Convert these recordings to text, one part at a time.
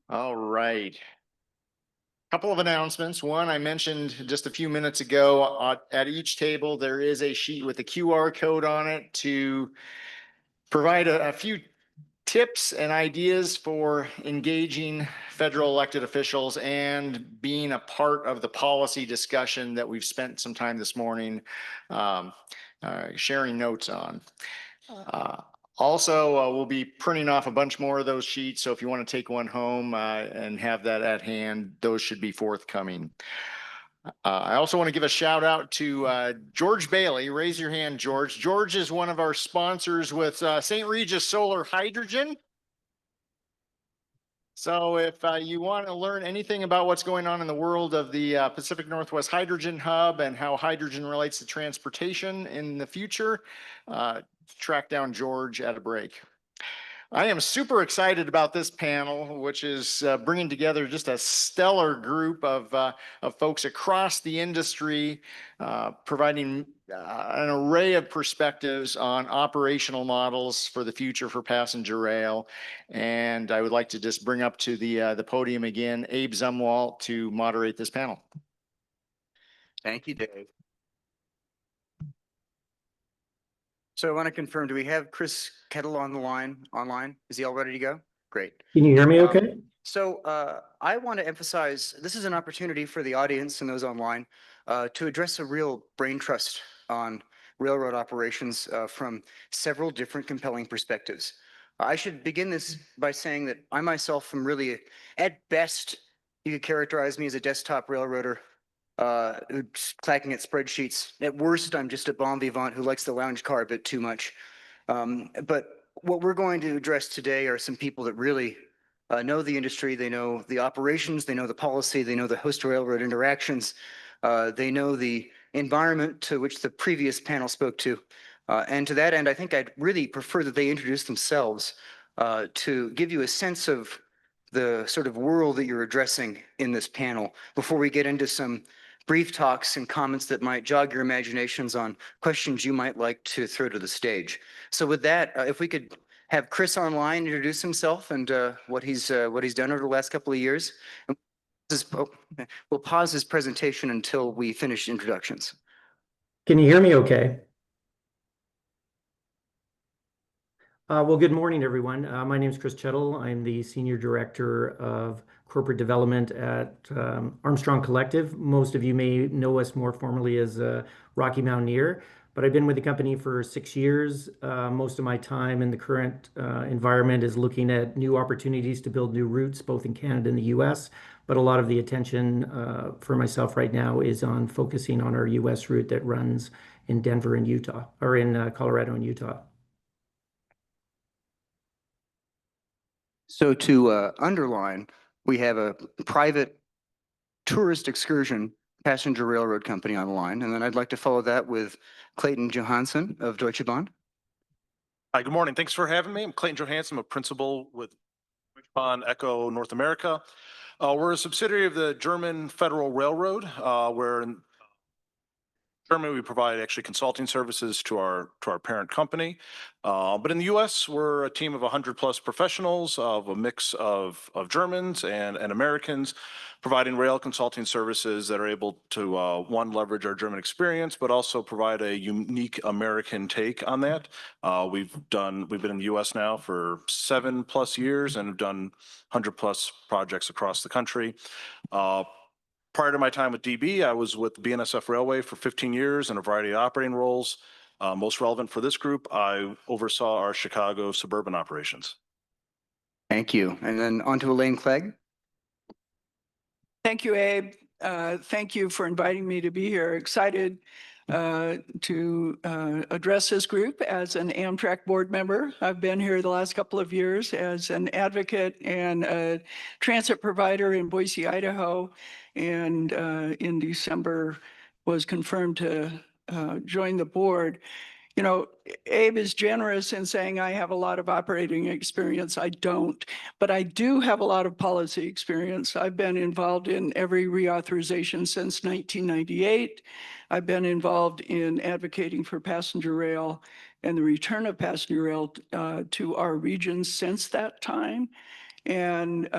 All right. Couple of announcements. One, I mentioned just a few minutes ago, at each table, there is a sheet with a QR code on it to provide a few tips and ideas for engaging federal elected officials and being a part of the policy discussion that we've spent some time this morning sharing notes on. Also, we'll be printing off a bunch more of those sheets. So if you want to take one home and have that at hand, those should be forthcoming. I also want to give a shout out to George Bailey. Raise your hand, George. George is one of our sponsors with St. Regis Solar Hydrogen. So if you want to learn anything about what's going on in the world of the Pacific Northwest Hydrogen Hub and how hydrogen relates to transportation in the future, track down George at a break. I am super excited about this panel, which is bringing together just a stellar group of folks across the industry, providing an array of perspectives on operational models for the future for passenger rail. And I would like to just bring up to the podium again, Abe Zumwalt to moderate this panel. Thank you, Dave. So I want to confirm, do we have Chris Chettle on the line online? Is he all ready to go? Great. Can you hear me okay? So I want to emphasize, this is an opportunity for the audience and those online to address a real brain trust on railroad operations from several different compelling perspectives. I should begin this by saying that I myself am really, at best, you could characterize me as a desktop railroader who's clacking at spreadsheets. At worst, I'm just a bon vivant who likes the lounge car a bit too much. But what we're going to address today are some people that really know the industry, they know the operations, they know the policy, they know the host-railroad interactions, they know the environment to which the previous panel spoke to. And to that end, I think I'd really prefer that they introduce themselves to give you a sense of the sort of world that you're addressing in this panel before we get into some brief talks and comments that might jog your imaginations on questions you might like to throw to the stage. So with that, if we could have Chris online introduce himself and what he's done over the last couple of years. We'll pause his presentation until we finish introductions. Can you hear me okay? Well, good morning, everyone. My name is Chris Chettle. I'm the Senior Director of Corporate Development at Armstrong Collective. Most of you may know us more formally as Rocky Mountaineer, but I've been with the company for 6 years. Most of my time in the current environment is looking at new opportunities to build new routes, both in Canada and the US. But a lot of the attention for myself right now is on focusing on our US route that runs in Denver and Utah, or in Colorado and Utah. So to underline, we have a private tourist excursion passenger railroad company on the line. And then I'd like to follow that with Clayton Johanson of Deutsche Bahn. Hi, good morning. Thanks for having me. I'm Clayton Johanson. I'm a principal with Deutsche Bahn E.C.O North America. We're a subsidiary of the German Federal Railroad, where in Germany we provide actually consulting services to our parent company. But in the U.S., we're a team of 100+ professionals of a mix of Germans and Americans, providing rail consulting services that are able to one, leverage our German experience, but also provide a unique American take on that. We've been in the U.S. now for 7+ years and have done 100+ projects across the country. Prior to my time with DB, I was with BNSF Railway for 15 years in a variety of operating roles. Most relevant for this group, I oversaw our Chicago suburban operations. Thank you. And then on to Elaine Clegg. Thank you, Abe. Thank you for inviting me to be here. Excited to address this group as an Amtrak board member. I've been here the last couple of years as an advocate and a transit provider in Boise, Idaho, and in December was confirmed to join the board. you know, Abe is generous in saying I have a lot of operating experience. I don't, but I do have a lot of policy experience. I've been involved in every reauthorization since 1998. I've been involved in advocating for passenger rail and the return of passenger rail to our region since that time. And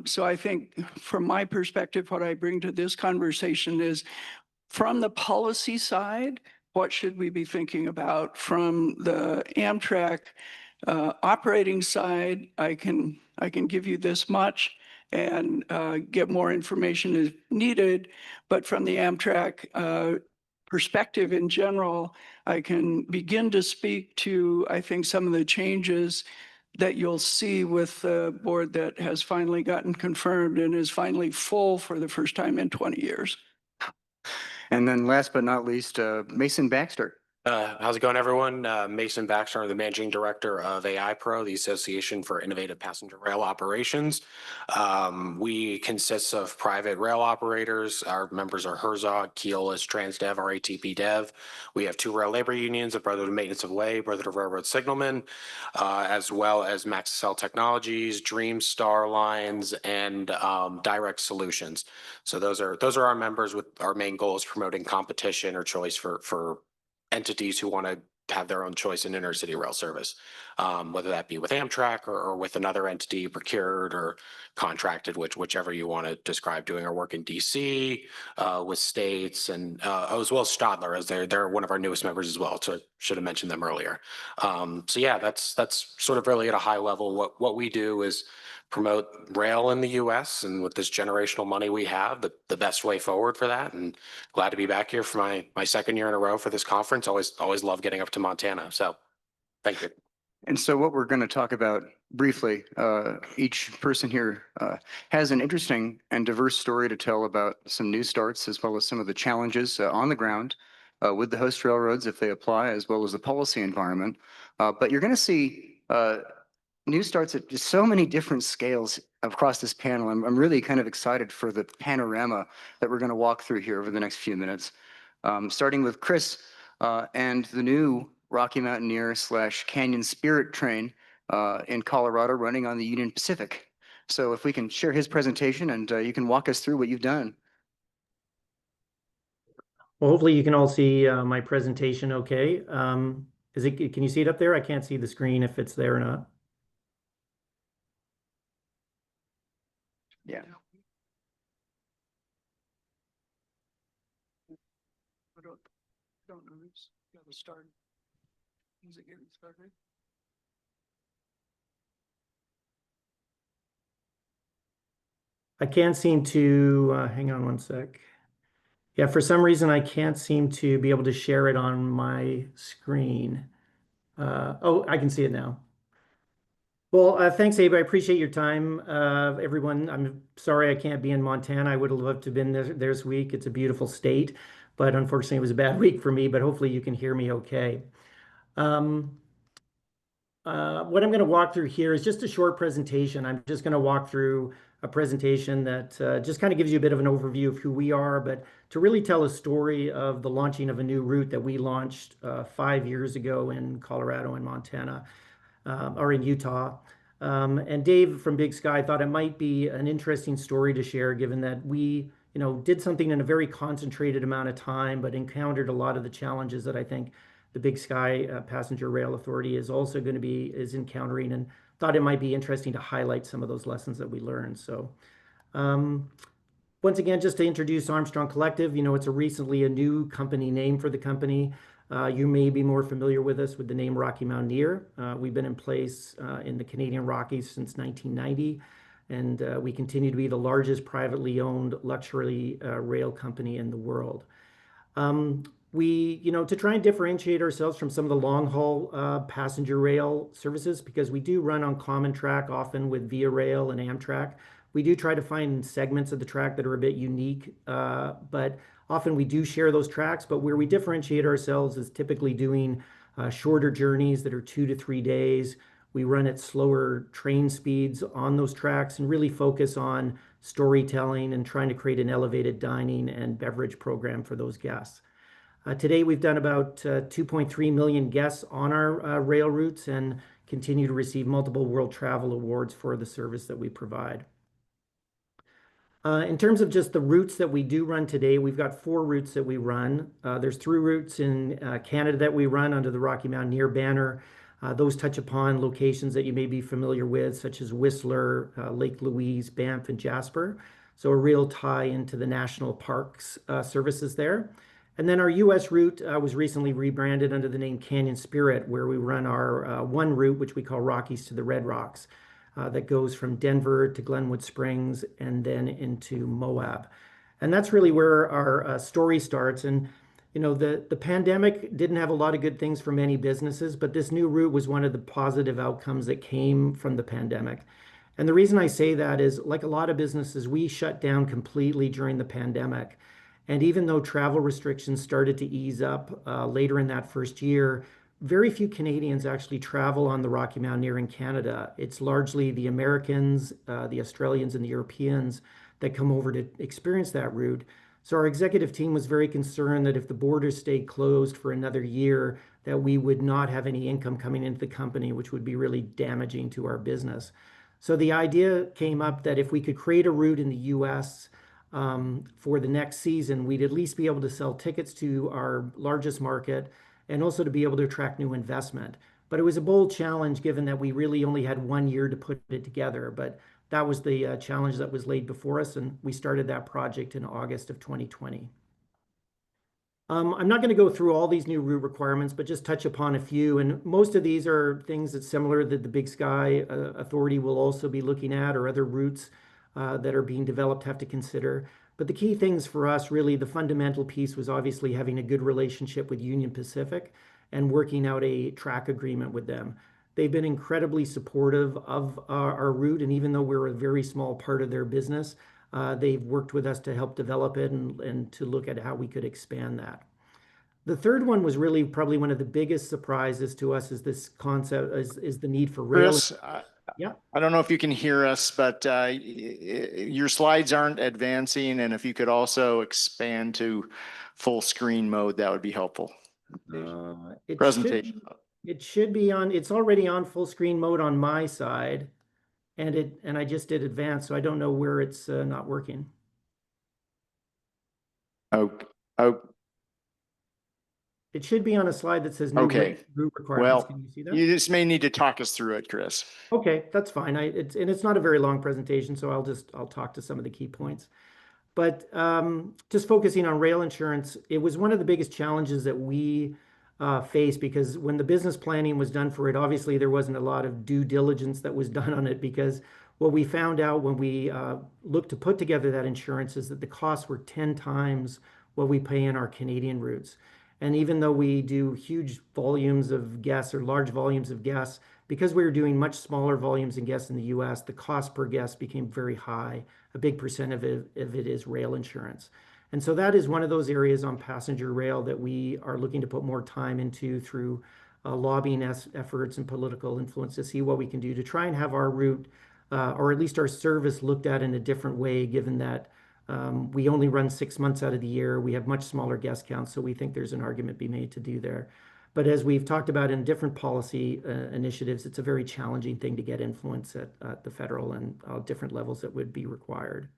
so I think from my perspective, what I bring to this conversation is from the policy side, what should we be thinking about? From the Amtrak operating side, I can give you this much and get more information as needed. But from the Amtrak perspective in general, I can begin to speak to, I think, some of the changes that you'll see with the board that has finally gotten confirmed and is finally full for the first time in 20 years. And then last but not least, Mason Baxter. How's it going, everyone? Mason Baxter, I'm the Managing Director of AIPRO, the Association for Innovative Passenger Rail Operations. We consist of private rail operators. Our members are Herzog, Keolis, Transdev, RATP Dev. We have 2 rail labor unions, a Brotherhood of Maintenance of Way, Brotherhood of Railroad Signalmen, as well as Maxcell Technologies, Dream Star Lines, and Direct Solutions. So those are our members. With our main goal is promoting competition or choice for entities who want to have their own choice in intercity rail service, whether that be with Amtrak or with another entity procured or contracted, whichever you want to describe. Doing our work in DC with states and as well as Stadler, as they're one of our newest members as well. So should have mentioned them earlier. So yeah, that's sort of really at a high level. What we do is promote rail in the U.S. and with this generational money we have, the best way forward for that. And glad to be back here for my second year in a row for this conference. Always love getting up to Montana. So thank you. And so what we're going to talk about briefly, each person here has an interesting and diverse story to tell about some new starts, as well as some of the challenges on the ground with the host railroads if they apply, as well as the policy environment. But you're going to see new starts at just so many different scales across this panel. I'm really kind of excited for the panorama that we're going to walk through here over the next few minutes, starting with Chris and the new Rocky Mountaineer / Canyon Spirit train in Colorado running on the Union Pacific. So if we can share his presentation and you can walk us through what you've done. Well, hopefully you can all see my presentation okay. Can you see it up there? I can't see the screen if it's there or not. Yeah. I don't know who's got to start. Is it getting started? I can't seem to, hang on one sec. Yeah, for some reason I can't seem to be able to share it on my screen. Oh, I can see it now. Well, thanks, Abe. I appreciate your time, everyone. I'm sorry I can't be in Montana. I would have loved to have been there this week. It's a beautiful state, but unfortunately it was a bad week for me, but hopefully you can hear me okay. What I'm going to walk through here is just a short presentation. I'm just going to walk through a presentation that just kind of gives you a bit of an overview of who we are, but to really tell a story of the launching of a new route that we launched 5 years ago in Colorado and Montana, or in Utah. And Dave from Big Sky thought it might be an interesting story to share, given that we, did something in a very concentrated amount of time, but encountered a lot of the challenges that I think the Big Sky Passenger Rail Authority is also going to be encountering, and thought it might be interesting to highlight some of those lessons that we learned. So once again, just to introduce Armstrong Collective, it's recently a new company name for the company. You may be more familiar with us with the name Rocky Mountaineer. We've been in place in the Canadian Rockies since 1990, and we continue to be the largest privately owned luxury rail company in the world. We, to try and differentiate ourselves from some of the long haul passenger rail services, because we do run on common track often with Via Rail and Amtrak. We do try to find segments of the track that are a bit unique, but often we do share those tracks. But where we differentiate ourselves is typically doing shorter journeys that are 2 to 3 days. We run at slower train speeds on those tracks and really focus on storytelling and trying to create an elevated dining and beverage program for those guests. Today, we've done about 2.3 million guests on our rail routes and continue to receive multiple World Travel Awards for the service that we provide. In terms of just the routes that we do run today, we've got 4 routes that we run. There's 3 routes in Canada that we run under the Rocky Mountaineer banner. Those touch upon locations that you may be familiar with, such as Whistler, Lake Louise, Banff, and Jasper. So a real tie into the national parks services there. And then our US route was recently rebranded under the name Canyon Spirit, where we run our one route, which we call Rockies to the Red Rocks, that goes from Denver to Glenwood Springs and then into Moab. And that's really where our story starts. And you know, the pandemic didn't have a lot of good things for many businesses, but this new route was one of the positive outcomes that came from the pandemic. And the reason I say that is, like a lot of businesses, we shut down completely during the pandemic. And even though travel restrictions started to ease up later in that first year, very few Canadians actually travel on the Rocky Mountaineer in Canada. It's largely the Americans, the Australians, and the Europeans that come over to experience that route. So our executive team was very concerned that if the borders stayed closed for another year, that we would not have any income coming into the company, which would be really damaging to our business. So the idea came up that if we could create a route in the US for the next season, we'd at least be able to sell tickets to our largest market and also to be able to attract new investment. But it was a bold challenge given that we really only had 1 year to put it together. But that was the challenge that was laid before us, and we started that project in August of 2020. I'm not going to go through all these new route requirements, but just touch upon a few. And most of these are things that's similar that the Big Sky Authority will also be looking at, or other routes that are being developed have to consider. But the key things for us, really, the fundamental piece was obviously having a good relationship with Union Pacific and working out a track agreement with them. They've been incredibly supportive of our route, and even though we're a very small part of their business, they've worked with us to help develop it and to look at how we could expand that. The third one was really probably one of the biggest surprises to us, is this concept, is the need for rail. Chris, Yeah. I don't know if you can hear us, but your slides aren't advancing, and if you could also expand to full screen mode, that would be helpful. Presentation. It should be on, it's already on full screen mode on my side, and I just did advance, so I don't know where it's not working. Oh, It should be on a slide that says new okay. route requirements. Well, Can you see that? you just may need to talk us through it, Chris. Okay, that's fine. It's not a very long presentation, so I'll talk to some of the key points. But just focusing on rail insurance, it was one of the biggest challenges that we faced, because when the business planning was done for it, obviously there wasn't a lot of due diligence that was done on it, because what we found out when we looked to put together that insurance is that the costs were 10 times what we pay in our Canadian routes. And even though we do huge volumes of guests or large volumes of guests, because we were doing much smaller volumes of guests in the US, the cost per guest became very high. A big percent of it is rail insurance. And so that is one of those areas on passenger rail that we are looking to put more time into through lobbying efforts and political influence to see what we can do to try and have our route, or at least our service, looked at in a different way, given that we only run 6 months out of the year. We have much smaller guest counts, so we think there's an argument to be made to do there. But as we've talked about in different policy initiatives, it's a very challenging thing to get influence at the federal and different levels that would be required.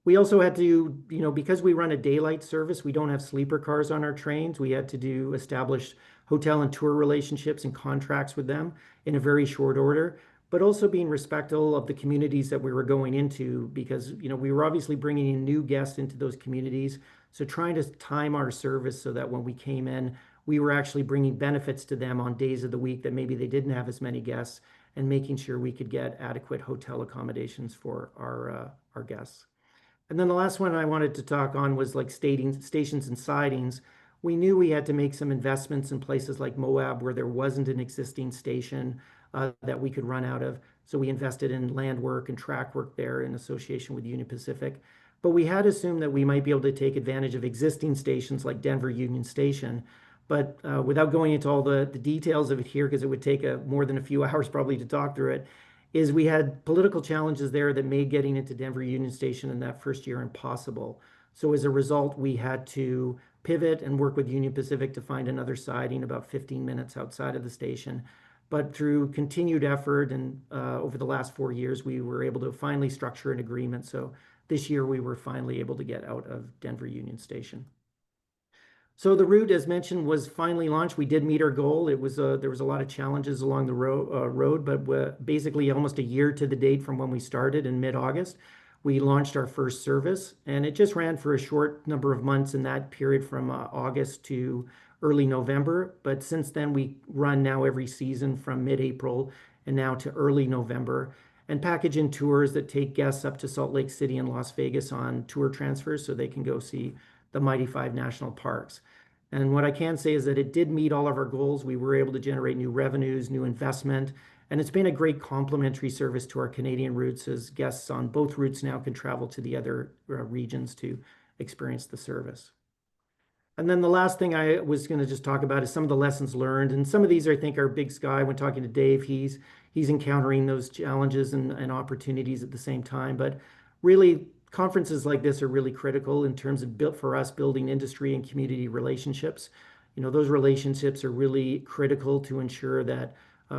We also had to, because we run a daylight service, we don't have sleeper cars on our trains. We had to establish hotel and tour relationships and contracts with them in a very short order, but also being respectful of the communities that we were going into, because we were obviously bringing in new guests into those communities. So trying to time our service so that when we came in, we were actually bringing benefits to them on days of the week that maybe they didn't have as many guests, and making sure we could get adequate hotel accommodations for our guests. And then the last one I wanted to talk on was like stations and sidings. We knew we had to make some investments in places like Moab, where there wasn't an existing station that we could run out of. So we invested in land work and track work there in association with Union Pacific. But we had assumed that we might be able to take advantage of existing stations like Denver Union Station. But without going into all the details of it here, because it would take more than a few hours probably to talk through it, is we had political challenges there that made getting into Denver Union Station in that first year impossible. So as a result, we had to pivot and work with Union Pacific to find another siding about 15 minutes outside of the station. But through continued effort and over the last 4 years, we were able to finally structure an agreement. So this year we were finally able to get out of Denver Union Station. So the route, as mentioned, was finally launched. We did meet our goal. It was there was a lot of challenges along the road, but basically almost a year to the date from when we started in mid-August, we launched our first service, and it just ran for a short number of months in that period from August to early November. But since then, we run now every season from mid-April and now to early November, and package in tours that take guests up to Salt Lake City and Las Vegas on tour transfers so they can go see the Mighty Five national parks. And what I can say is that it did meet all of our goals. We were able to generate new revenues, new investment, and it's been a great complementary service to our Canadian routes, as guests on both routes now can travel to the other regions to experience the service. And then the last thing I was going to just talk about is some of the lessons learned. And some of these, I think, are big sky. When talking to Dave, he's encountering those challenges and opportunities at the same time. But really, conferences like this are really critical in terms of for us building industry and community relationships. You know, those relationships are really critical to ensure that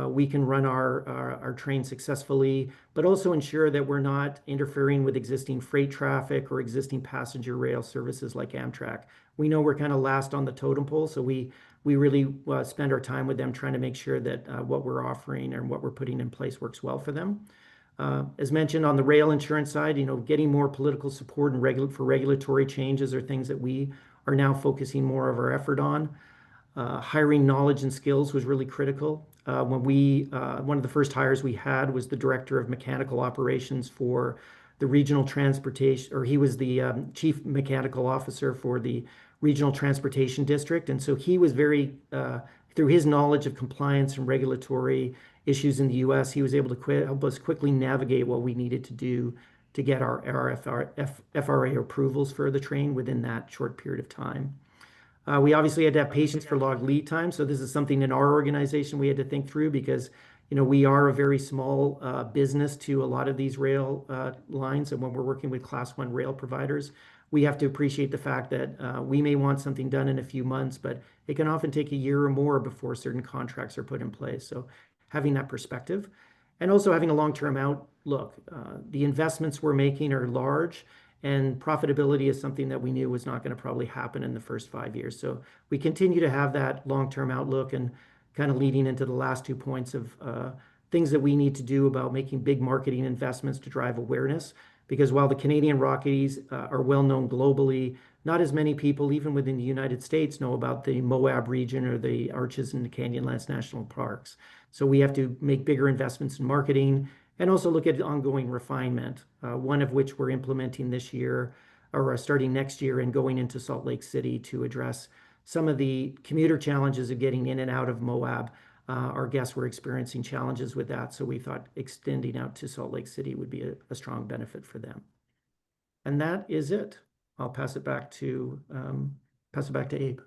we can run our train successfully, but also ensure that we're not interfering with existing freight traffic or existing passenger rail services like Amtrak. We know we're kind of last on the totem pole, so we really spend our time with them trying to make sure that what we're offering and what we're putting in place works well for them. As mentioned on the rail insurance side, you know, getting more political support and for regulatory changes are things that we are now focusing more of our effort on. Hiring knowledge and skills was really critical. One of the first hires we had was the director of mechanical operations for the regional transportation, or he was the chief mechanical officer for the regional transportation district. And so he was very, through his knowledge of compliance and regulatory issues in the US, he was able to help us quickly navigate what we needed to do to get our FRA approvals for the train within that short period of time. We obviously had to have patience for long lead time. So this is something in our organization we had to think through because, you know, we are a very small business to a lot of these rail lines. And when we're working with Class 1 rail providers, we have to appreciate the fact that we may want something done in a few months, but it can often take a year or more before certain contracts are put in place. So having that perspective and also having a long-term outlook. The investments we're making are large, and profitability is something that we knew was not going to probably happen in the first 5 years. So we continue to have that long-term outlook, and kind of leading into the last 2 points of things that we need to do about making big marketing investments to drive awareness. Because while the Canadian Rockies are well known globally, not as many people, even within the United States, know about the Moab region or the Arches and the Canyonlands National Parks. So we have to make bigger investments in marketing and also look at ongoing refinement, one of which we're implementing this year or starting next year and going into Salt Lake City to address some of the commuter challenges of getting in and out of Moab. Our guests were experiencing challenges with that, so we thought extending out to Salt Lake City would be a strong benefit for them. And that is it. I'll pass it back to Abe.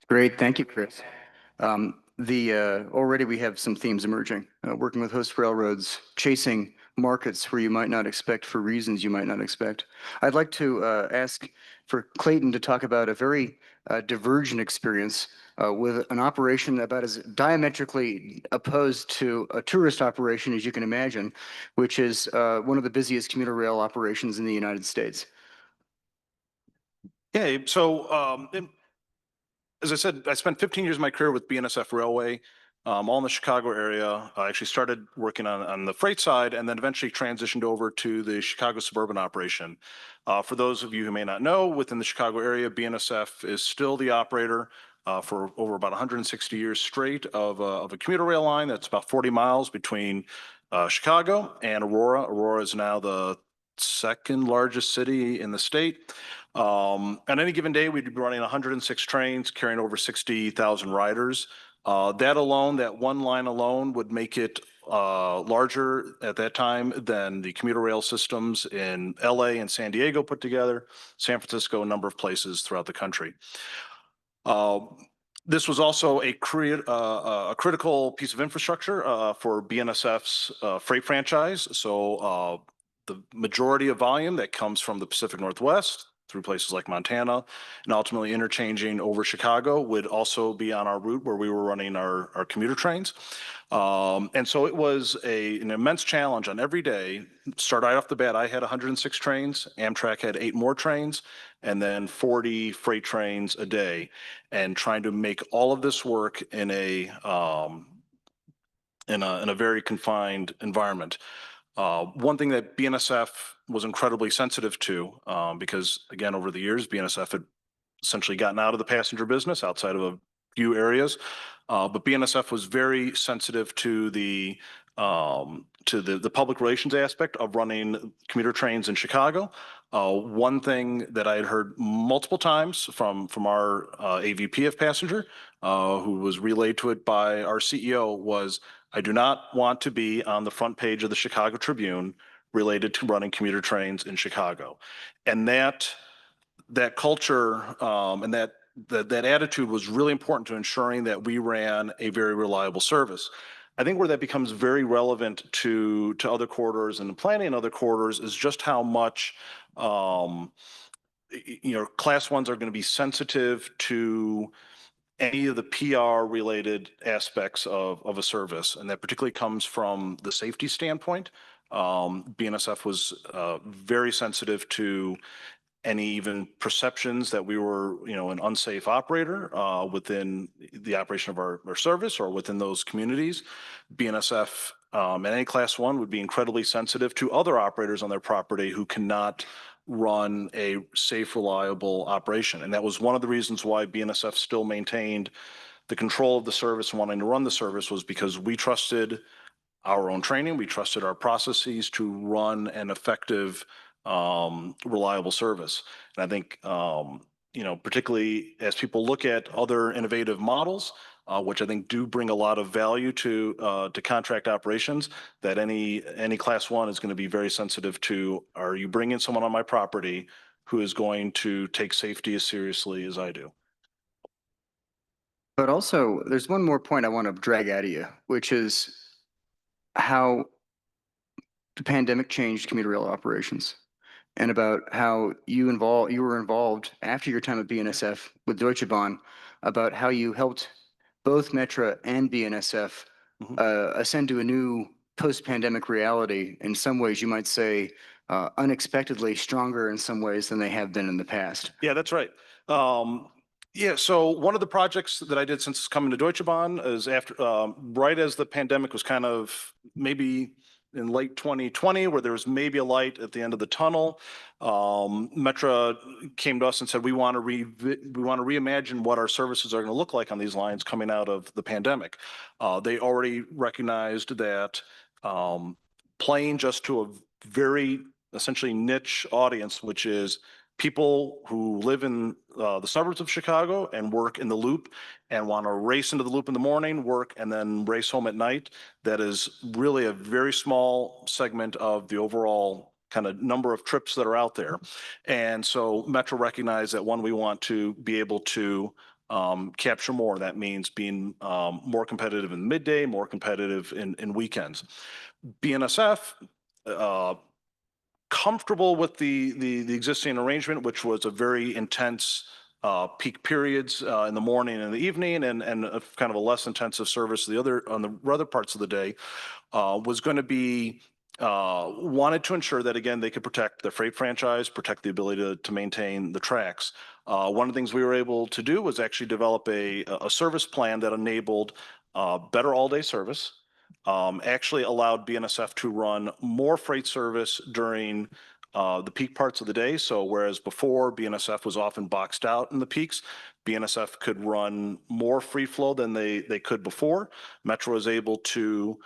Great, thank you, Chris. Already we have some themes emerging. Working with host railroads, chasing markets where you might not expect for reasons you might not expect. I'd like to ask for Clayton to talk about a very divergent experience with an operation about as diametrically opposed to a tourist operation as you can imagine, which is one of the busiest commuter rail operations in the United States. Yeah, so as I said, I spent 15 years of my career with BNSF Railway, all in the Chicago area. I actually started working on the freight side and then eventually transitioned over to the Chicago suburban operation. For those of you who may not know, within the Chicago area, BNSF is still the operator for over about 160 years straight of a commuter rail line that's about 40 miles between Chicago and Aurora. Aurora is now the second largest city in the state. On any given day, we'd be running 106 trains carrying over 60,000 riders. That alone, that one line alone would make it larger at that time than the commuter rail systems in LA and San Diego put together, San Francisco, a number of places throughout the country. This was also a critical piece of infrastructure for BNSF's freight franchise. So the majority of volume that comes from the Pacific Northwest through places like Montana and ultimately interchanging over Chicago would also be on our route where we were running our commuter trains. And so it was an immense challenge on every day. Start right off the bat, I had 106 trains. Amtrak had 8 more trains, and then 40 freight trains a day. And trying to make all of this work in a very confined environment. One thing that BNSF was incredibly sensitive to, because again, over the years, BNSF had essentially gotten out of the passenger business outside of a few areas. But BNSF was very sensitive to the public relations aspect of running commuter trains in Chicago. One thing that I had heard multiple times from our AVP of passenger, who was relayed to it by our CEO, was, I do not want to be on the front page of the Chicago Tribune related to running commuter trains in Chicago. And that culture and that attitude was really important to ensuring that we ran a very reliable service. I think where that becomes very relevant to other corridors and planning other corridors is just how much class ones are going to be sensitive to any of the PR related aspects of a service. And that particularly comes from the safety standpoint. BNSF was very sensitive to any even perceptions that we were, an unsafe operator within the operation of our service or within those communities. BNSF and any class one would be incredibly sensitive to other operators on their property who cannot run a safe, reliable operation. And that was one of the reasons why BNSF still maintained the control of the service and wanting to run the service, was because we trusted our own training. We trusted our processes to run an effective, reliable service. And I think, particularly as people look at other innovative models, which I think do bring a lot of value to contract operations, that any class one is going to be very sensitive to, are you bringing someone on my property who is going to take safety as seriously as I do? But also, there's one more point I want to drag out of you, which is how the pandemic changed commuter rail operations, and about how you were involved after your time at BNSF with Deutsche Bahn, about how you helped both Metra and BNSF ascend to a new post-pandemic reality. In some ways, you might say unexpectedly stronger in some ways than they have been in the past. Yeah, that's right. Yeah, so one of the projects that I did since coming to Deutsche Bahn is after, right as the pandemic was kind of maybe in late 2020, where there was maybe a light at the end of the tunnel. Metra came to us and said, we want to reimagine what our services are going to look like on these lines coming out of the pandemic. They already recognized that playing just to a very essentially niche audience, which is people who live in the suburbs of Chicago and work in the Loop and want to race into the Loop in the morning, work, and then race home at night. That is really a very small segment of the overall kind of number of trips that are out there. And so Metra recognized that, one, we want to be able to capture more. That means being more competitive in midday, more competitive in weekends. BNSF, comfortable with the existing arrangement, which was a very intense peak periods in the morning and the evening, and a kind of a less intensive service on the other parts of the day, was going to be wanted to ensure that, again, they could protect the freight franchise, protect the ability to maintain the tracks. One of the things we were able to do was actually develop a service plan that enabled better all-day service. Actually allowed BNSF to run more freight service during the peak parts of the day. So whereas before BNSF was often boxed out in the peaks, BNSF could run more free flow than they could before. Metra was able to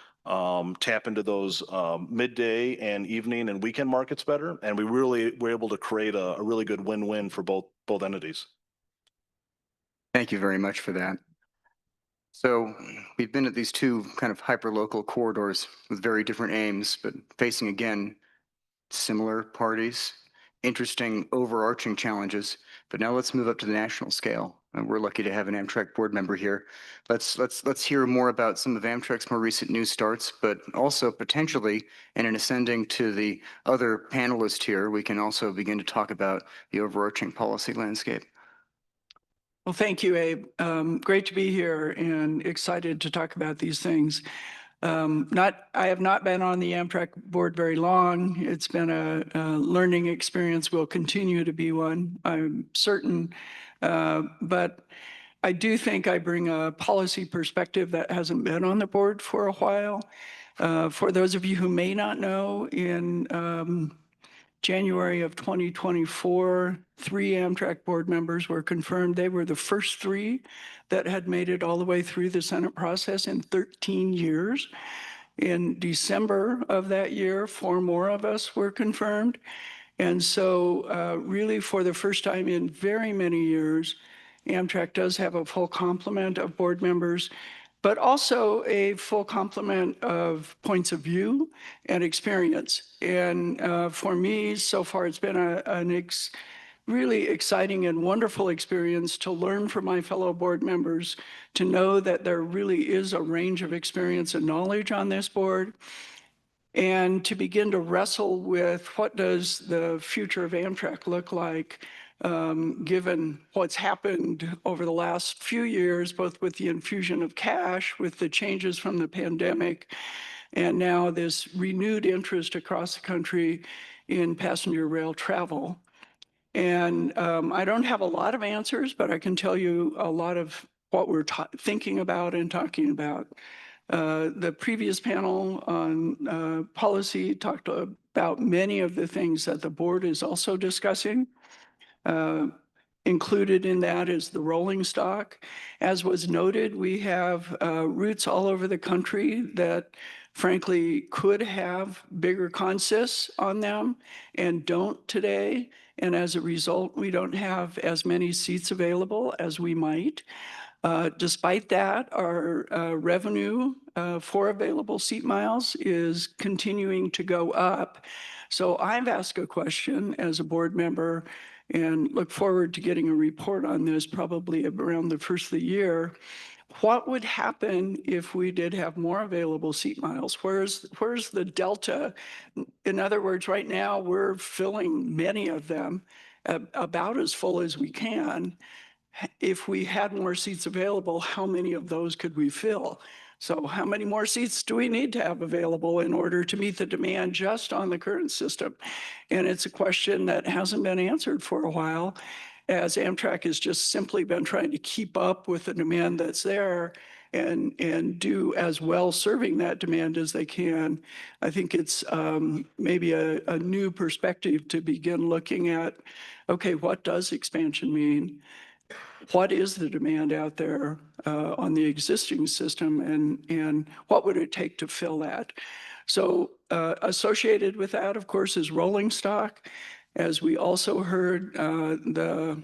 tap into those midday and evening and weekend markets better. And we really were able to create a really good win-win for both entities. Thank you very much for that. So we've been at these two kind of hyper-local corridors with very different aims, but facing, again, similar parties, interesting overarching challenges. But now let's move up to the national scale. We're lucky to have an Amtrak board member here. Let's hear more about some of Amtrak's more recent news starts, but also potentially, and in ascending to the other panelist here, we can also begin to talk about the overarching policy landscape. Well, thank you, Abe. Great to be here and excited to talk about these things. I have not been on the Amtrak board very long. It's been a learning experience, will continue to be one, I'm certain. But I do think I bring a policy perspective that hasn't been on the board for a while. For those of you who may not know, in January of 2024, 3 Amtrak board members were confirmed. They were the first 3 that had made it all the way through the Senate process in 13 years. In December of that year, 4 more of us were confirmed. And so really for the first time in very many years, Amtrak does have a full complement of board members, but also a full complement of points of view and experience. And for me, so far, it's been an really exciting and wonderful experience to learn from my fellow board members, to know that there really is a range of experience and knowledge on this board, and to begin to wrestle with what does the future of Amtrak look like, given what's happened over the last few years, both with the infusion of cash, with the changes from the pandemic, and now this renewed interest across the country in passenger rail travel. And I don't have a lot of answers, but I can tell you a lot of what we're thinking about and talking about. The previous panel on policy talked about many of the things that the board is also discussing. Included in that is the rolling stock. As was noted, we have routes all over the country that frankly could have bigger consists on them and don't today. And as a result, we don't have as many seats available as we might. Despite that, our revenue for available seat miles is continuing to go up. So I've asked a question as a board member and look forward to getting a report on this probably around the first of the year. What would happen if we did have more available seat miles? Where's the delta? In other words, right now we're filling many of them about as full as we can. If we had more seats available, how many of those could we fill? So how many more seats do we need to have available in order to meet the demand just on the current system? And it's a question that hasn't been answered for a while, as Amtrak has just simply been trying to keep up with the demand that's there and do as well serving that demand as they can. I think it's maybe a new perspective to begin looking at, okay, what does expansion mean? What is the demand out there on the existing system, and what would it take to fill that? So associated with that, of course, is rolling stock. As we also heard, the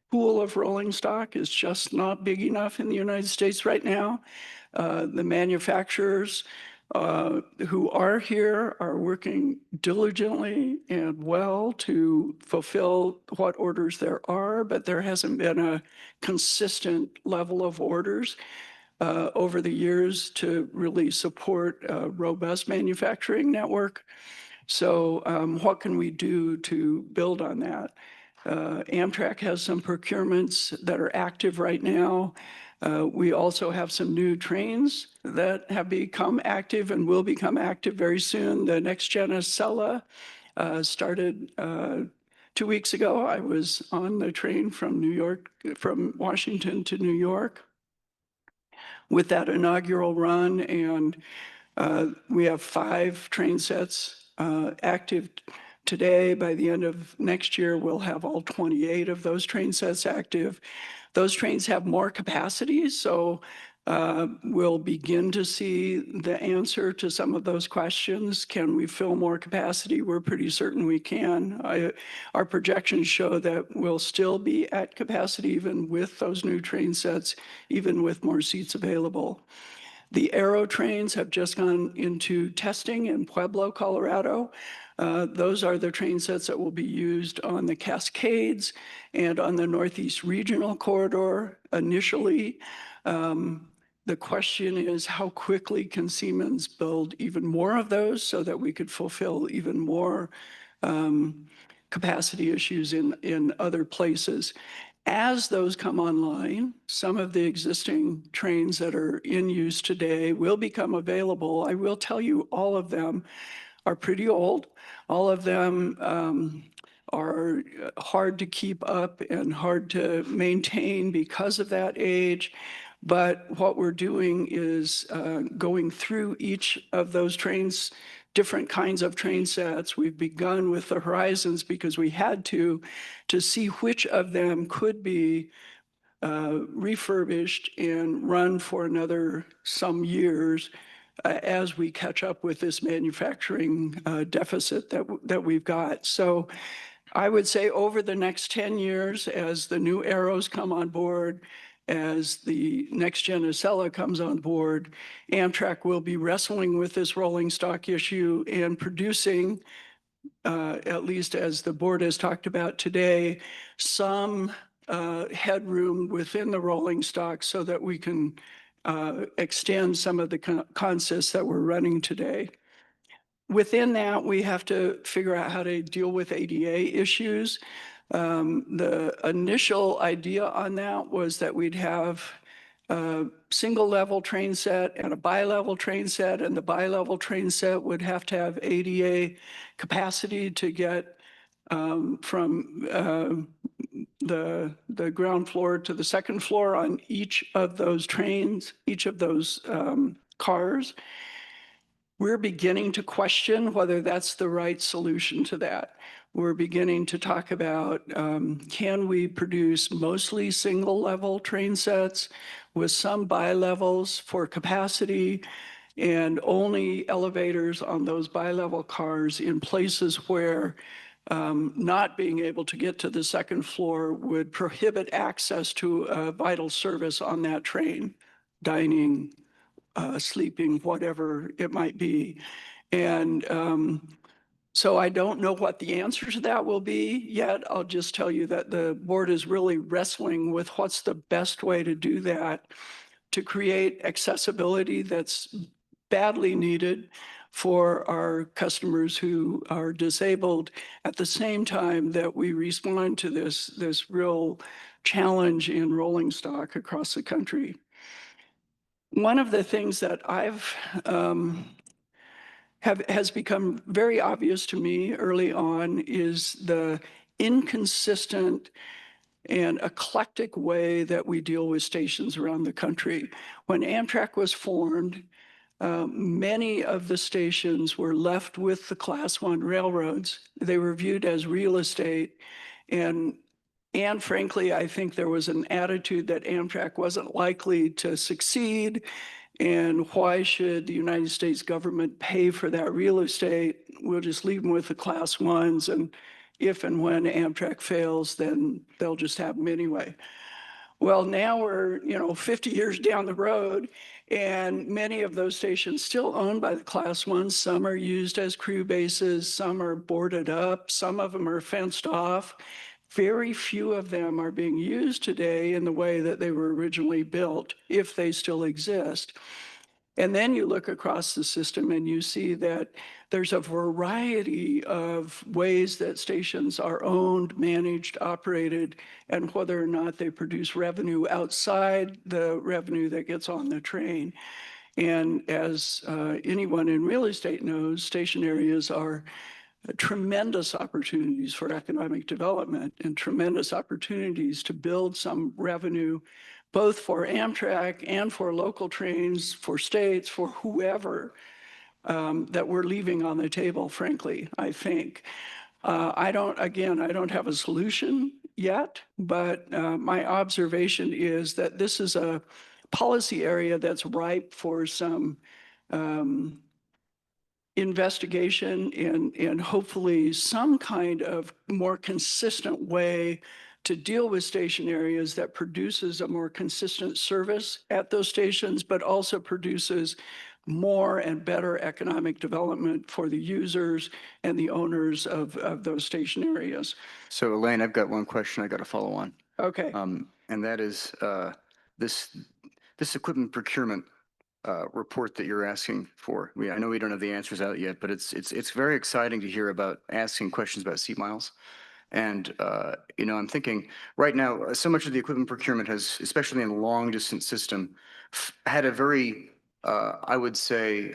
pool of rolling stock is just not big enough in the United States right now. The manufacturers who are here are working diligently and well to fulfill what orders there are, but there hasn't been a consistent level of orders over the years to really support a robust manufacturing network. So what can we do to build on that? Amtrak has some procurements that are active right now. We also have some new trains that have become active and will become active very soon. The next gen Acela started 2 weeks ago. I was on the train from Washington to New York with that inaugural run, and we have 5 train sets active today. By the end of next year, we'll have all 28 of those train sets active. Those trains have more capacity, so we'll begin to see the answer to some of those questions. Can we fill more capacity? We're pretty certain we can. Our projections show that we'll still be at capacity even with those new train sets, even with more seats available. The AIRO trains have just gone into testing in Pueblo, Colorado. Those are the train sets that will be used on the Cascades and on the Northeast Regional Corridor initially. The question is, how quickly can Siemens build even more of those so that we could fulfill even more capacity issues in other places? As those come online, some of the existing trains that are in use today will become available. I will tell you, all of them are pretty old. All of them are hard to keep up and hard to maintain because of that age. But what we're doing is going through each of those trains, different kinds of train sets. We've begun with the Horizons because we had to see which of them could be refurbished and run for another some years as we catch up with this manufacturing deficit that we've got. So I would say over the next 10 years, as the new AIROs come on board, as the next gen Acela comes on board, Amtrak will be wrestling with this rolling stock issue and producing, at least as the board has talked about today, some headroom within the rolling stock so that we can extend some of the consists that we're running today. Within that, we have to figure out how to deal with ADA issues. The initial idea on that was that we'd have a single level train set and a bi-level train set, and the bi-level train set would have to have ADA capacity to get from the ground floor to the second floor on each of those trains, each of those cars. We're beginning to question whether that's the right solution to that. We're beginning to talk about, can we produce mostly single level train sets with some bi-levels for capacity and only elevators on those bi-level cars in places where not being able to get to the second floor would prohibit access to a vital service on that train, dining, sleeping, whatever it might be. And so I don't know what the answer to that will be yet. I'll just tell you that the board is really wrestling with what's the best way to do that, to create accessibility that's badly needed for our customers who are disabled, at the same time that we respond to this real challenge in rolling stock across the country. One of the things that has become very obvious to me early on is the inconsistent and eclectic way that we deal with stations around the country. When Amtrak was formed, many of the stations were left with the Class I railroads. They were viewed as real estate. And frankly, I think there was an attitude that Amtrak wasn't likely to succeed. And why should the United States government pay for that real estate? We'll just leave them with the Class Is. And if and when Amtrak fails, then they'll just have them anyway. Well, now we're 50 years down the road, and many of those stations still owned by the Class Is. Some are used as crew bases, some are boarded up, some of them are fenced off. Very few of them are being used today in the way that they were originally built, if they still exist. And then you look across the system and you see that there's a variety of ways that stations are owned, managed, operated, and whether or not they produce revenue outside the revenue that gets on the train. And as anyone in real estate knows, station areas are tremendous opportunities for economic development and tremendous opportunities to build some revenue, both for Amtrak and for local trains, for states, for whoever, that we're leaving on the table, frankly, I think. I don't have a solution yet, but my observation is that this is a policy area that's ripe for some investigation and hopefully some kind of more consistent way to deal with station areas that produces a more consistent service at those stations, but also produces more and better economic development for the users and the owners of those station areas. So Elaine, I've got one question I got to follow on. Okay. And that is this equipment procurement report that you're asking for. I know we don't have the answers out yet, but it's very exciting to hear about asking questions about seat miles. And I'm thinking right now, so much of the equipment procurement has, especially in the long distance system, had a very, I would say,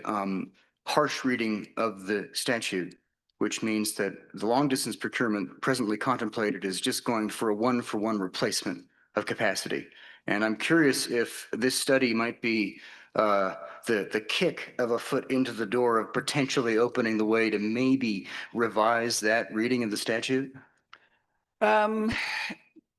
harsh reading of the statute, which means that the long distance procurement presently contemplated is just going for a one-for-one replacement of capacity. And I'm curious if this study might be the kick of a foot into the door of potentially opening the way to maybe revise that reading of the statute.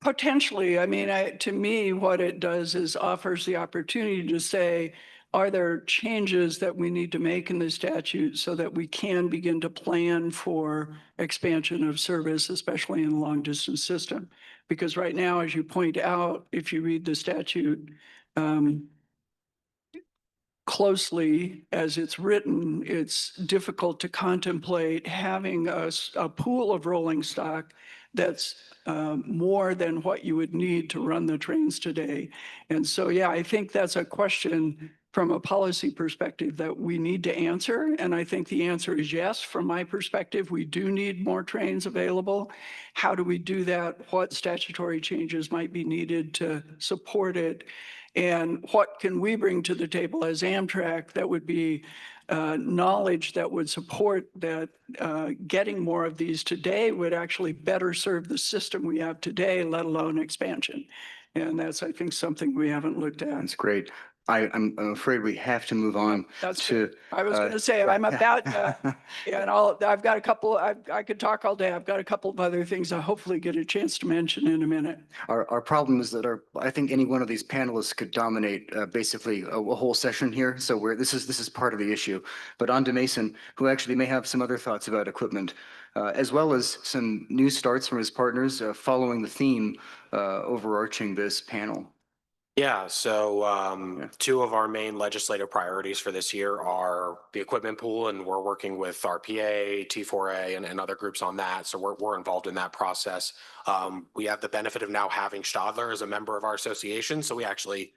Potentially. I mean, to me, what it does is offers the opportunity to say, are there changes that we need to make in the statute so that we can begin to plan for expansion of service, especially in the long distance system? Because right now, as you point out, if you read the statute closely as it's written, it's difficult to contemplate having a pool of rolling stock that's more than what you would need to run the trains today. And so, yeah, I think that's a question from a policy perspective that we need to answer. And I think the answer is yes. From my perspective, we do need more trains available. How do we do that? What statutory changes might be needed to support it? And what can we bring to the table as Amtrak that would be knowledge that would support that getting more of these today would actually better serve the system we have today, let alone expansion. And that's, I think, something we haven't looked at. That's great. I'm afraid we have to move on That's to. good. I was going to say, I'm about, and I've got a couple, I could talk all day. I've got a couple of other things I'll hopefully get a chance to mention in a minute. Our problem is that I think any one of these panelists could dominate basically a whole session here. So this is part of the issue. But on to Mason, who actually may have some other thoughts about equipment, as well as some new starts from his partners following the theme overarching this panel. Yeah, so two of our main legislative priorities for this year are the equipment pool, and we're working with RPA, T4A, and other groups on that. So we're involved in that process. We have the benefit of now having Stadler as a member of our association, so we actually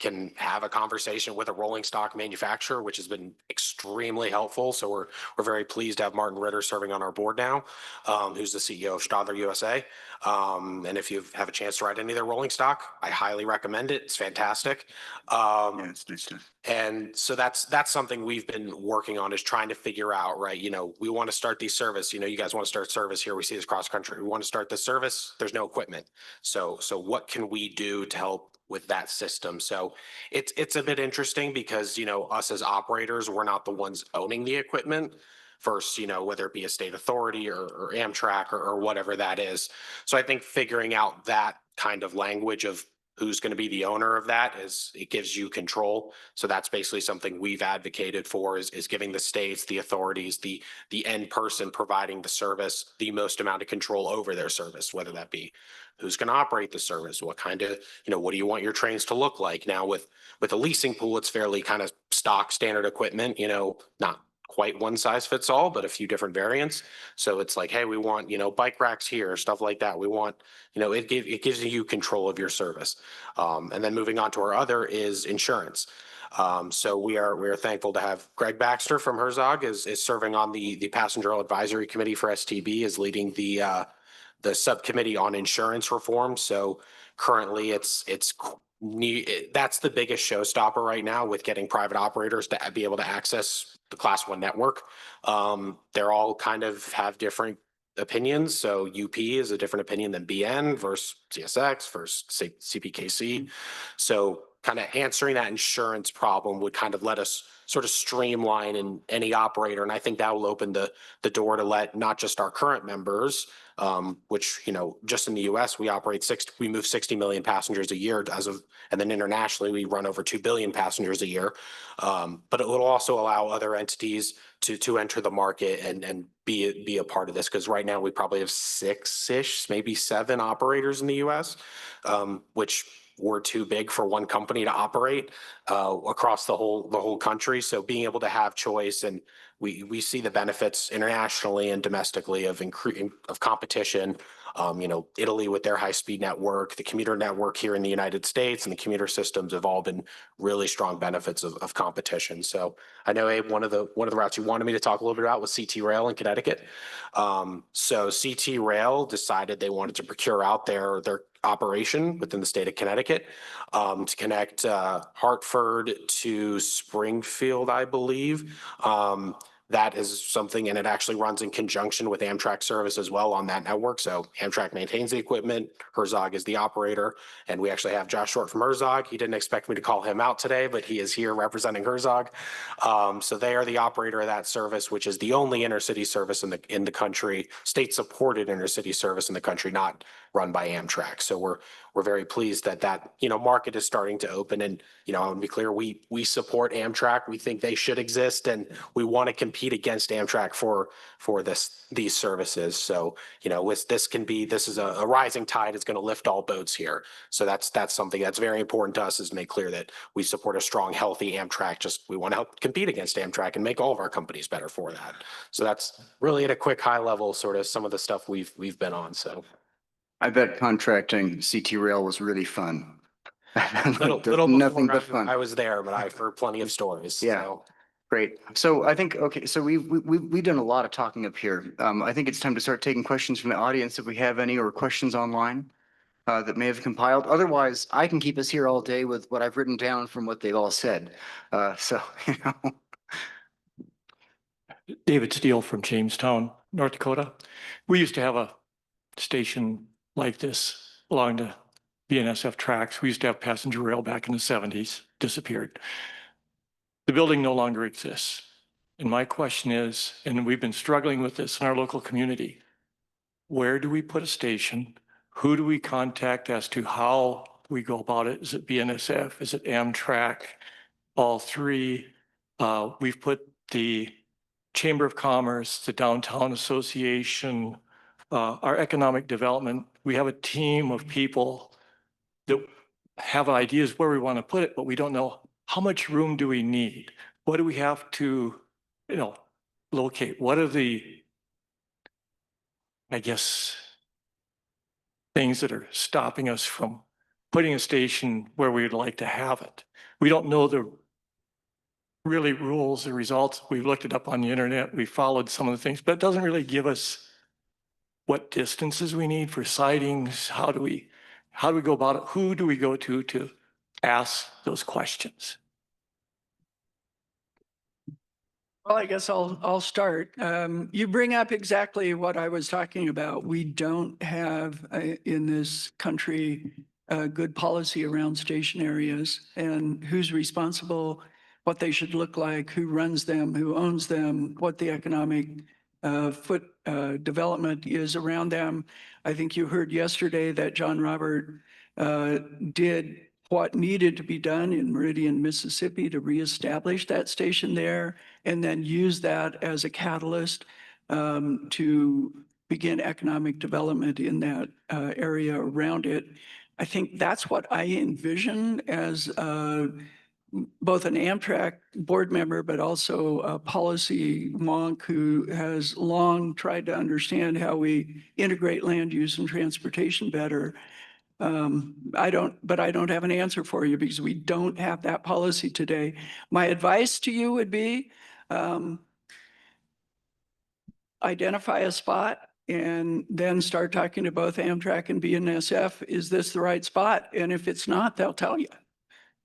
can have a conversation with a rolling stock manufacturer, which has been extremely helpful. So we're very pleased to have Martin Ritter serving on our board now, who's the CEO of Stadler USA. And if you have a chance to ride any of their rolling stock, I highly recommend it. It's fantastic. Yeah, it's nice to. And so that's something we've been working on, is trying to figure out, right? We want to start these service, you guys want to start service here. We see this cross country. We want to start this service. There's no equipment. So what can we do to help with that system? So it's a bit interesting because, us as operators, we're not the ones owning the equipment. First, whether it be a state authority or Amtrak or whatever that is. So I think figuring out that kind of language of who's going to be the owner of that it gives you control. So that's basically something we've advocated for, is giving the states, the authorities, the end person providing the service, the most amount of control over their service, whether that be who's going to operate the service, what kind of, what do you want your trains to look like? Now with a leasing pool, it's fairly kind of stock standard equipment, not quite one size fits all, but a few different variants. So it's like, hey, we want, bike racks here, stuff like that. We want, it gives you control of your service. And then moving on to our other is insurance. So we are thankful to have Greg Baxter from Herzog is serving on the Passenger Advisory Committee for STB, is leading the subcommittee on insurance reform. So currently that's the biggest showstopper right now with getting private operators to be able to access the Class 1 network. They're all kind of have different opinions. So UP is a different opinion than BN versus CSX versus CPKC. So kind of answering that insurance problem would kind of let us sort of streamline in any operator. And I think that will open the door to let not just our current members, which, you know, just in the US, we move 60 million passengers a year and then internationally, we run over 2 billion passengers a year. But it will also allow other entities to enter the market and be a part of this. Because right now we probably have 6-ish, maybe 7 operators in the US, which were too big for one company to operate across the whole country. So being able to have choice, and we see the benefits internationally and domestically of competition. You know, Italy with their high-speed network, the commuter network here in the United States, and the commuter systems have all been really strong benefits of competition. So I know, Abe, one of the routes you wanted me to talk a little bit about was CT Rail in Connecticut. So CT Rail decided they wanted to procure out their operation within the state of Connecticut to connect Hartford to Springfield, I believe. That is something, and it actually runs in conjunction with Amtrak service as well on that network. So Amtrak maintains the equipment, Herzog is the operator, and we actually have Josh Short from Herzog. He didn't expect me to call him out today, but he is here representing Herzog. So they are the operator of that service, which is the only intercity service in the country, state-supported intercity service in the country, not run by Amtrak. So we're very pleased that you know, market is starting to open. And you know, I want to be clear, we support Amtrak. We think they should exist, and we want to compete against Amtrak for these services. So you know, this is a rising tide is going to lift all boats here. So that's something that's very important to us, is make clear that we support a strong, healthy Amtrak. Just we want to help compete against Amtrak and make all of our companies better for that. So that's really at a quick high level, sort of some of the stuff we've been on. So. I bet contracting CT Rail was really fun. Little Nothing before but fun. I was there, but I've heard plenty of stories. Yeah. So. Great. So I think, okay, so we've done a lot of talking up here. I think it's time to start taking questions from the audience if we have any, or questions online that may have compiled. Otherwise, I can keep us here all day with what I've written down from what they've all said. So, you know. David Steele from Jamestown, North Dakota. We used to have a station like this along the BNSF tracks. We used to have passenger rail back in the 70s, disappeared. The building no longer exists. And my question is, and we've been struggling with this in our local community, where do we put a station? Who do we contact as to how we go about it? Is it BNSF? Is it Amtrak? All three. We've put the Chamber of Commerce, the Downtown Association, our economic development. We have a team of people that have ideas where we want to put it, but we don't know how much room do we need? What do we have to, you know, locate? What are the, I guess, things that are stopping us from putting a station where we'd like to have it? We don't know the really rules, the results. We've looked it up on the internet. We followed some of the things, but it doesn't really give us what distances we need for sightings. How do we go about it? Who do we go to ask those questions? Well, I guess I'll start. You bring up exactly what I was talking about. We don't have in this country a good policy around station areas and who's responsible, what they should look like, who runs them, who owns them, what the economic development is around them. I think you heard yesterday that John Robert did what needed to be done in Meridian, Mississippi to reestablish that station there, and then use that as a catalyst to begin economic development in that area around it. I think that's what I envision as both an Amtrak board member, but also a policy wonk who has long tried to understand how we integrate land use and transportation better. I don't have an answer for you because we don't have that policy today. My advice to you would be identify a spot and then start talking to both Amtrak and BNSF. Is this the right spot? And if it's not, they'll tell you.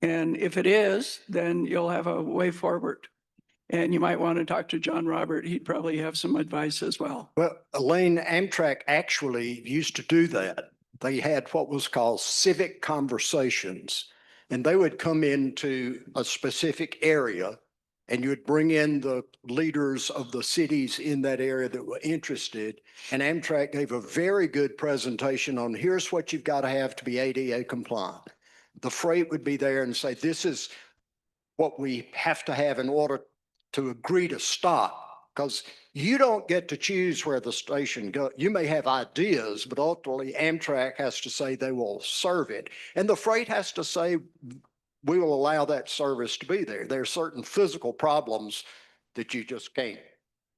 And if it is, then you'll have a way forward. And you might want to talk to John Robert. He'd probably have some advice as well. Well, Elaine, Amtrak actually used to do that. They had what was called civic conversations, and they would come into a specific area and you would bring in the leaders of the cities in that area that were interested. And Amtrak gave a very good presentation on here's what you've got to have to be ADA compliant. The freight would be there and say, this is what we have to have in order to agree to stop, because you don't get to choose where the station goes. You may have ideas, but ultimately Amtrak has to say they will serve it. And the freight has to say, we will allow that service to be there. There are certain physical problems that you just can't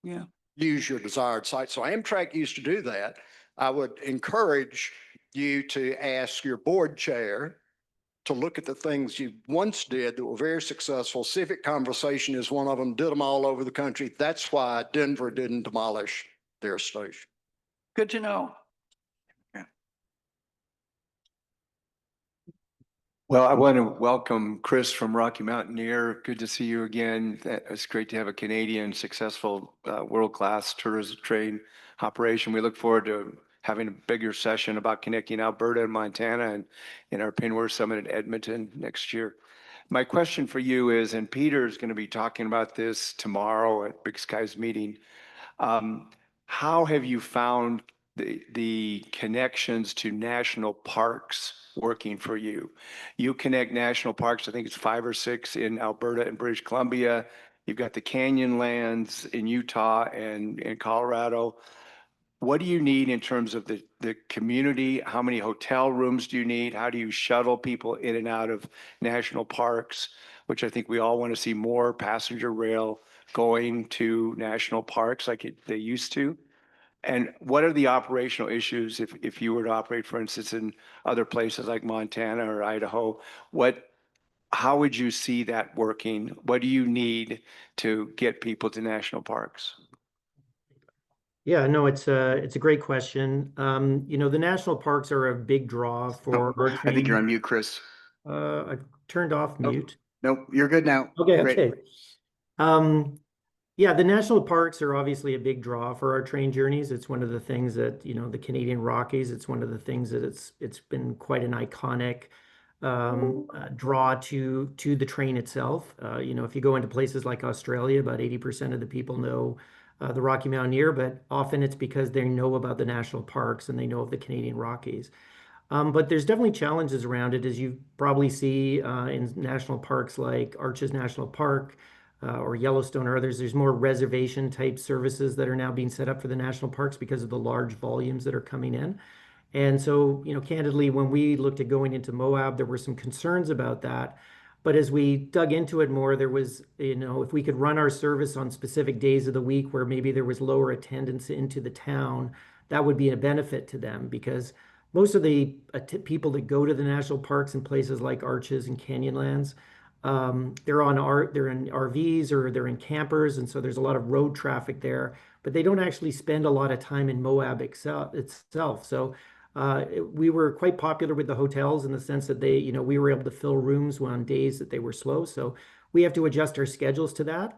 Yeah. use your desired site. So Amtrak used to do that. I would encourage you to ask your board chair to look at the things you once did that were very successful. Civic Conversation is one of them, did them all over the country. That's why Denver didn't demolish their station. Good to know. Well, I want to welcome Chris from Rocky Mountaineer. Good to see you again. It's great to have a Canadian successful world-class tourism train operation. We look forward to having a bigger session about connecting Alberta and Montana and in our Pinware Summit in Edmonton next year. My question for you is, and Peter is going to be talking about this tomorrow at Big Sky's meeting, how have you found the connections to national parks working for you? You connect national parks, I think it's 5 or 6 in Alberta and British Columbia. You've got the canyon lands in Utah and in Colorado. What do you need in terms of the community? How many hotel rooms do you need? How do you shuttle people in and out of national parks, which I think we all want to see more passenger rail going to national parks like they used to? And what are the operational issues if you were to operate, for instance, in other places like Montana or Idaho? How would you see that working? What do you need to get people to national parks? Yeah, no, it's a great question. You know, the national parks are a big draw for our I think you're on train. mute, Chris. I've turned off mute. Nope, you're good now. Okay, Great. okay. Yeah, the national parks are obviously a big draw for our train journeys. It's one of the things that, you know, the Canadian Rockies, it's one of the things that it's been quite an iconic draw to the train itself. You know, if you go into places like Australia, about 80% of the people know the Rocky Mountaineer, but often it's because they know about the national parks and they know of the Canadian Rockies. But there's definitely challenges around it, as you probably see in national parks like Arches National Park or Yellowstone or others. There's more reservation type services that are now being set up for the national parks because of the large volumes that are coming in. And so, you know, candidly, when we looked at going into Moab, there were some concerns about that. But as we dug into it more, there was, you know, if we could run our service on specific days of the week where maybe there was lower attendance into the town, that would be a benefit to them, because most of the people that go to the national parks in places like Arches and Canyonlands, they're in RVs or they're in campers, and so there's a lot of road traffic there, but they don't actually spend a lot of time in Moab itself. So we were quite popular with the hotels in the sense that they, you know, we were able to fill rooms on days that they were slow. So we have to adjust our schedules to that.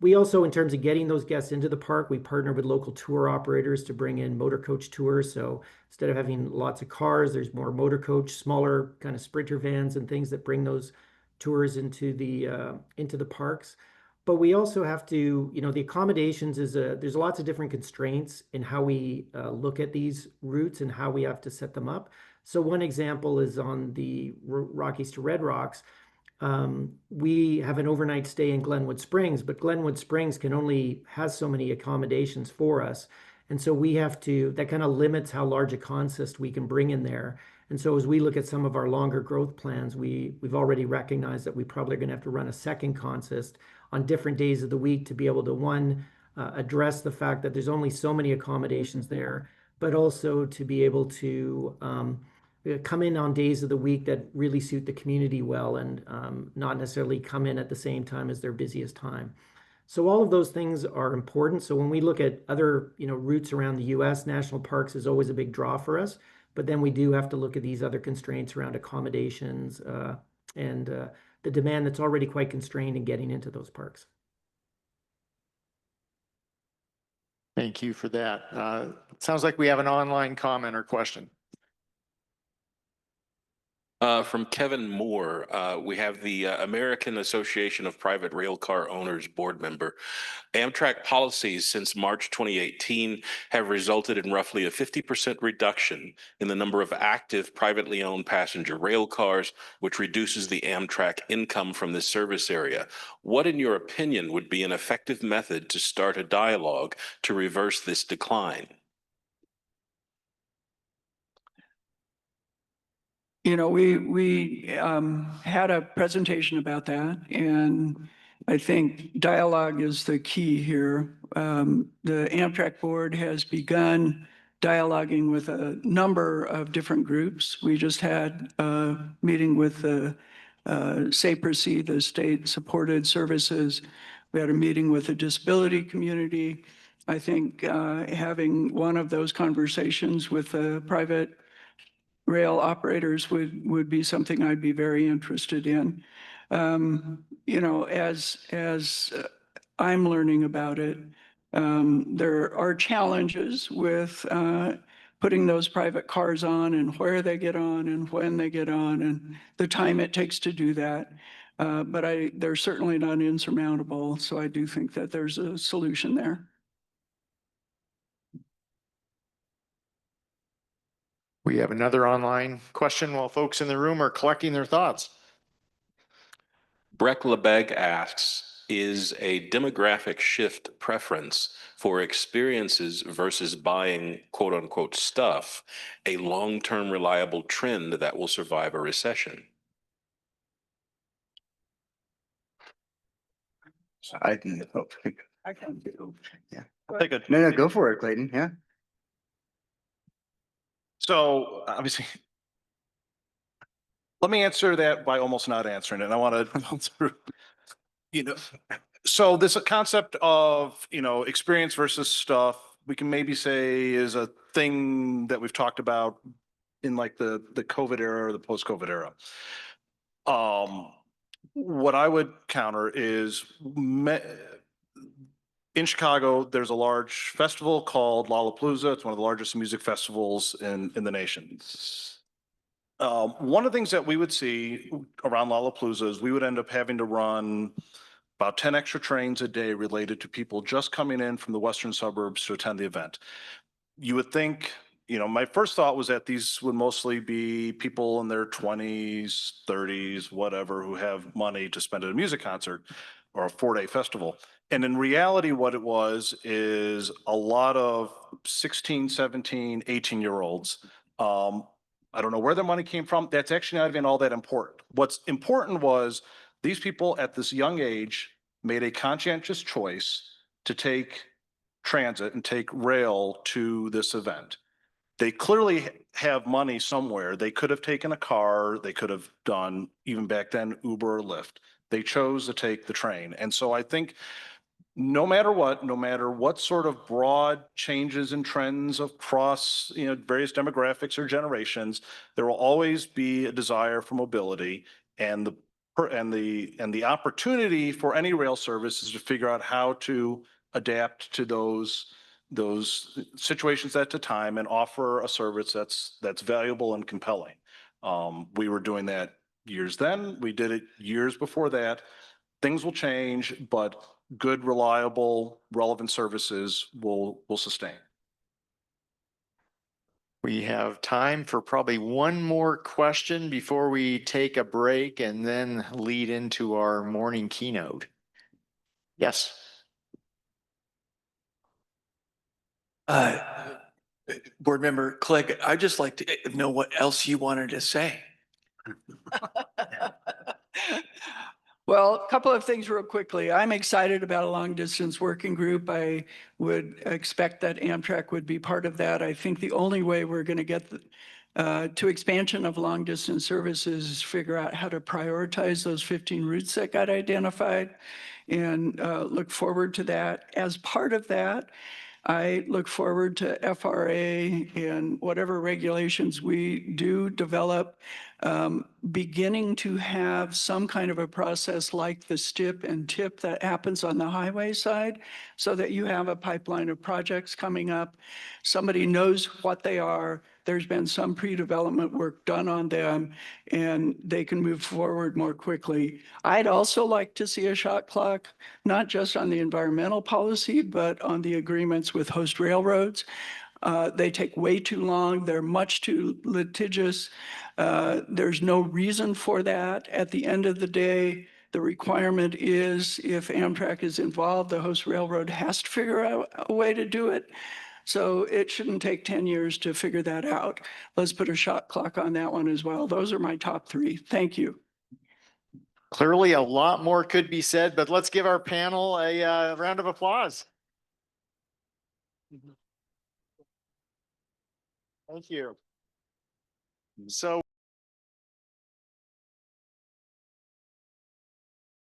We also, in terms of getting those guests into the park, we partner with local tour operators to bring in motor coach tours. So instead of having lots of cars, there's more motor coach, smaller kind of sprinter vans and things that bring those tours into the parks. But we also have to, you know, the accommodations there's lots of different constraints in how we look at these routes and how we have to set them up. So one example is on the Rockies to Red Rocks. We have an overnight stay in Glenwood Springs, but Glenwood Springs has so many accommodations for us. And so that kind of limits how large a consist we can bring in there. And so as we look at some of our longer growth plans, we've already recognized that we probably are going to have to run a second consist on different days of the week to be able to, address the fact that there's only so many accommodations there, but also to be able to come in on days of the week that really suit the community well, and not necessarily come in at the same time as their busiest time. So all of those things are important. So when we look at other, you know, routes around the US, national parks is always a big draw for us. But then we do have to look at these other constraints around accommodations and the demand that's already quite constrained in getting into those parks. Thank you for that. Sounds like we have an online comment or question. From Kevin Moore, we have the American Association of Private Railcar Owners board member. Amtrak policies since March 2018 have resulted in roughly a 50% reduction in the number of active privately owned passenger rail cars, which reduces the Amtrak income from this service area. What, in your opinion, would be an effective method to start a dialogue to reverse this decline? You know, we had a presentation about that, and I think dialogue is the key here. The Amtrak board has begun dialoguing with a number of different groups. We just had a meeting with the SAPRC, the State Supported Services. We had a meeting with the disability community. I think having one of those conversations with the private rail operators would be something I'd be very interested in. You know, as I'm learning about it, there are challenges with putting those private cars on and where they get on and when they get on and the time it takes to do that. But they're certainly not insurmountable. So I do think that there's a solution there. We have another online question while folks in the room are collecting their thoughts. Breck Lebeg asks, is a demographic shift preference for experiences versus buying quote unquote stuff a long-term reliable trend that will survive a recession? I can. I can do. Yeah. Take a- No, go for it, Clayton. Yeah. So obviously, let me answer that by almost not answering it. I want to go through, you know, so this concept of, you know, experience versus stuff, we can maybe say is a thing that we've talked about in like the COVID era or the post-COVID era. What I would counter is in Chicago, there's a large festival called Lollapalooza. It's one of the largest music festivals in the nation. One of the things that we would see around Lollapalooza is we would end up having to run about 10 extra trains a day related to people just coming in from the western suburbs to attend the event. You would think, you know, my first thought was that these would mostly be people in their 20s, 30s, whatever, who have money to spend at a music concert or a 4-day festival. And in reality, what it was is a lot of 16, 17, 18-year-olds. I don't know where their money came from. That's actually not even all that important. What's important was these people at this young age made a conscientious choice to take transit and take rail to this event. They clearly have money somewhere. They could have taken a car. They could have done, even back then, Uber or Lyft. They chose to take the train. And so I think no matter what sort of broad changes and trends across, you know, various demographics or generations, there will always be a desire for mobility, and the opportunity for any rail service is to figure out how to adapt to those situations at the time and offer a service that's valuable and compelling. We were doing that years then. We did it years before that. Things will change, but good, reliable, relevant services will sustain. We have time for probably one more question before we take a break and then lead into our morning keynote. Yes. Board Member Clegg, I'd just like to know what else you wanted to say. Well, a couple of things real quickly. I'm excited about a long distance working group. I would expect that Amtrak would be part of that. I think the only way we're going to get to expansion of long distance services is figure out how to prioritize those 15 routes that got identified, and look forward to that. As part of that, I look forward to FRA and whatever regulations we do develop, beginning to have some kind of a process like the STIP and TIP that happens on the highway side, so that you have a pipeline of projects coming up. Somebody knows what they are, there's been some pre-development work done on them and they can move forward more quickly. I'd also like to see a shot clock, not just on the environmental policy, but on the agreements with host railroads. They take way too long. They're much too litigious. There's no reason for that. At the end of the day, the requirement is if Amtrak is involved, the host railroad has to figure out a way to do it. So it shouldn't take 10 years to figure that out. Let's put a shot clock on that one as well. Those are my top three. Thank you. Clearly, a lot more could be said, but let's give our panel a round of applause. Thank you. So